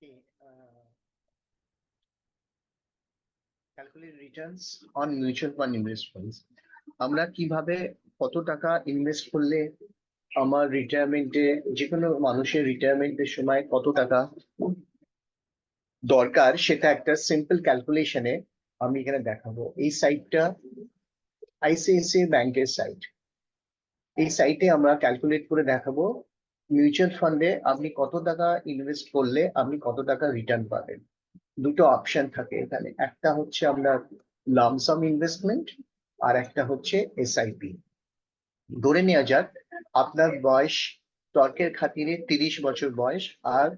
Okay, calculate returns on mutual fund investments. আমরা কিভাবে কত টাকা ইনভেস্ট করলে আমার রিটায়ারমেন্টে যে কোনো মানুষের রিটায়ারমেন্টের সময় কত টাকা দরকার সেটা একটা সিম্পল ক্যালকুলেশনে আমি এখানে দেখাবো। এই সাইটটা আইসিআইসিআই ব্যাংকের সাইট। এই সাইটে আমরা ক্যালকুলেট করে দেখাবো মিউচুয়াল ফান্ডে আপনি কত টাকা ইনভেস্ট করলে আপনি কত টাকা রিটার্ন পাবেন। দুটো অপশন থাকে এখানে, একটা হচ্ছে আপনার লামসাম ইনভেস্টমেন্ট আর একটা হচ্ছে এসআইপি। ধরে নেওয়া যাক আপনার বয়স তর্কের খাতিরে 30 বছর বয়স আর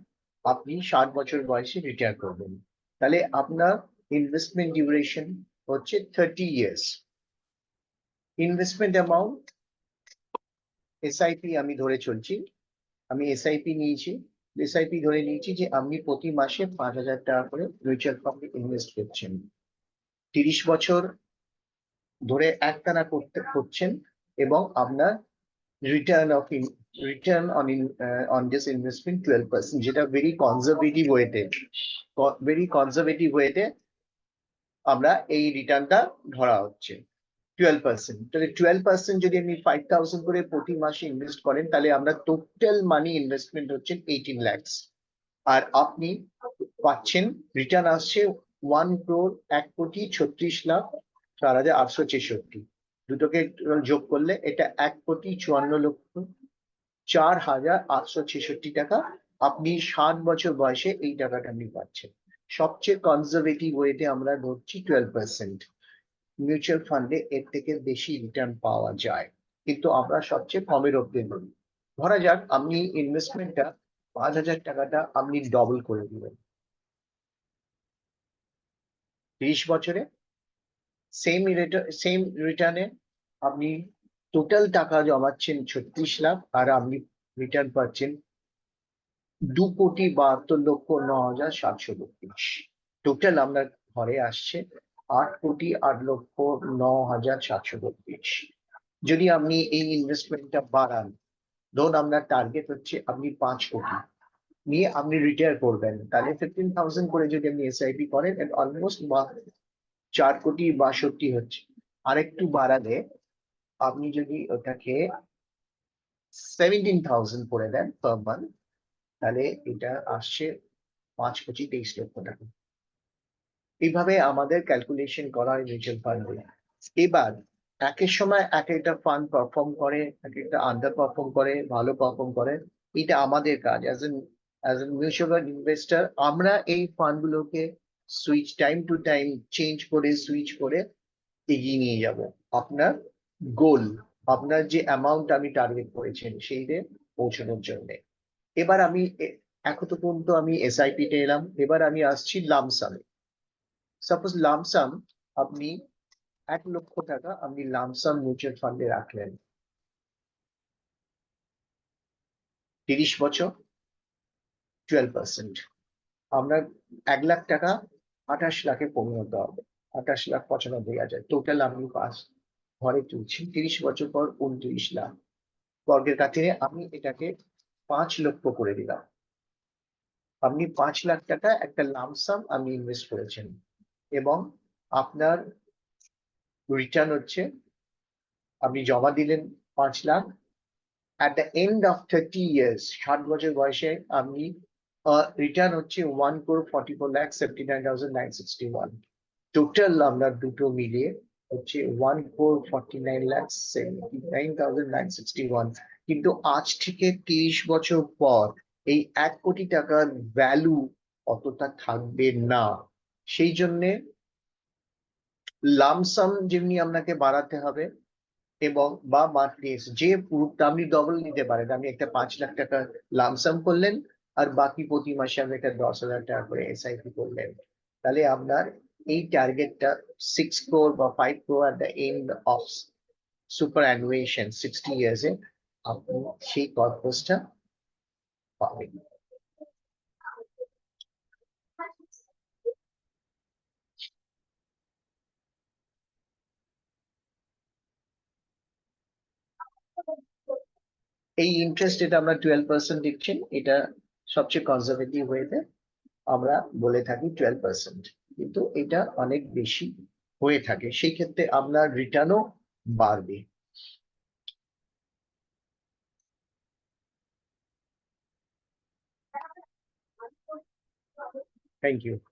আপনি 60 বছর বয়সে রিটায়ার করবেন, তাহলে আপনার ইনভেস্টমেন্ট ডিউরেশন হচ্ছে 30 years। ইনভেস্টমেন্ট অ্যামাউন্ট এসআইপি আমি ধরে চলছি, আমি এসআইপি নিয়েছি। এসআইপি ধরে নিয়েছি যে আপনি প্রতি মাসে 5,000 টাকা করে মিউচুয়াল ফান্ডে ইনভেস্ট করছেন, 30 বছর ধরে একটানা করছেন এবং আপনার রিটার্ন অন দিস ইনভেস্টমেন্ট 12%, যেটা ভেরি কনজারভেটিভ ওয়েতে আমরা এই রিটার্নটা ধরা হচ্ছে 12%। তাহলে 12% যদি আপনি 5,000 করে প্রতি মাসে ইনভেস্ট করেন তাহলে আমরা টোটাল মানি ইনভেস্টমেন্ট হচ্ছে 18 lakhs, আর আপনি পাচ্ছেন রিটার্ন আসছে 1,36,04,863। দুটোকে যোগ করলে এটা 1,54,04,866 টাকা। আপনি 60 বছর বয়সে এই টাকাটা আপনি পাচ্ছেন। সবচেয়ে কনজারভেটিভ ওয়েতে আমরা ধরছি 12%। মিউচুয়াল ফান্ডে এর থেকে বেশি রিটার্ন পাওয়া যায়, কিন্তু আমরা সবচেয়ে কমের অব্দি ধরি। ধরা যাক আপনি ইনভেস্টমেন্টটা 5,000 টাকাটা আপনি ডবল করে দিবেন 30 বছরে, সেম রিটার্নে আপনি টোটাল টাকা জমাচ্ছেন 36 লাখ আর আপনি রিটার্ন পাচ্ছেন 2,72,09,732। টোটাল আপনার ঘরে আসছে 8,08,09,732। যদি আপনি এই ইনভেস্টমেন্টটা বাড়ান, ধরুন আপনার টার্গেট হচ্ছে আপনি 5 কোটি নিয়ে আপনি রিটায়ার করবেন, তাহলে 15,000 করে যদি আপনি এসআইপি করেন অলমোস্ট 4,62,00,000 হচ্ছে। আরেকটু বাড়ালে আপনি যদি ওটাকে 17,000 করে দেন পার মান্থ, তাহলে এটা আসছে 5,23,00,000 টাকা। এইভাবে আমাদের ক্যালকুলেশন করা হয় মিউচুয়াল ফান্ডে। এবার একের সময় এক একটা ফান্ড পারফর্ম করে, এক একটা আন্ডার পারফর্ম করে, ভালো পারফর্ম করে। এটা আমাদের কাজ as a mutual fund investor, আমরা এই ফান্ড গুলোকে টাইম টু টাইম সুইচ করে এগিয়ে নিয়ে যাব আপনার গোল, আপনার যে অ্যামাউন্ট আমি টার্গেট করেছেন সেইতে পৌঁছানোর জন্য। এবার আমি এখন তো পর্যন্ত আমি এসআইপি তে এলাম, এবার আমি আসছি লামসামে। সাপোজ লামসাম আপনি 1,00,000 টাকা আপনি লামসাম মিউচুয়াল ফান্ডে রাখলেন, 30 বছর 12%। আমরা 1,00,000 টাকা 28 লাখে পরিণত হবে, 28,95,000। টোটাল আপনি ঘরে তুলছি 30 বছর পর 29 লাখ। বর্গের খাতিরে আমি এটাকে 5 লক্ষ করে দিলাম। আপনি 5 লাখ টাকা একটা লামসাম আপনি ইনভেস্ট করেছেন এবং আপনার রিটার্ন হচ্ছে, আপনি জমা দিলেন 5 lakh. at the end of 30 years, 60 বছর বয়সে আপনি রিটার্ন হচ্ছে 1,44,79,961। টোটাল আমরা দুটো মিলিয়ে হচ্ছে 1,49,79,961। কিন্তু আজ থেকে 30 বছর পর এই 1 কোটি টাকার ভ্যালু অতটা থাকবে না। সেই জন্যে লামসাম যেমনি আপনাকে বাড়াতে হবে এবং বা মান্থলি যে পুরোটা আপনি ডবল নিতে পারেন। আমি একটা 5 লাখ টাকা লামসাম করলেন আর বাকি প্রতি মাসে আপনি একটা 10,000 টাকা করে এসআইপি করলেন, তাহলে আপনার এই টার্গেটটা 6 crore বা 5 crore at the end of superannuation 60 years এ আপনি সেই পারপাসটা পাবেন। এই ইন্টারেস্ট এটা আমরা 12% দিচ্ছেন, এটা সবচেয়ে কনজারভেটিভ ওয়েতে আমরা বলে থাকি 12%, কিন্তু এটা অনেক বেশি হয়ে থাকে, সেই ক্ষেত্রে আপনার রিটার্নও বাড়বে। Thank you.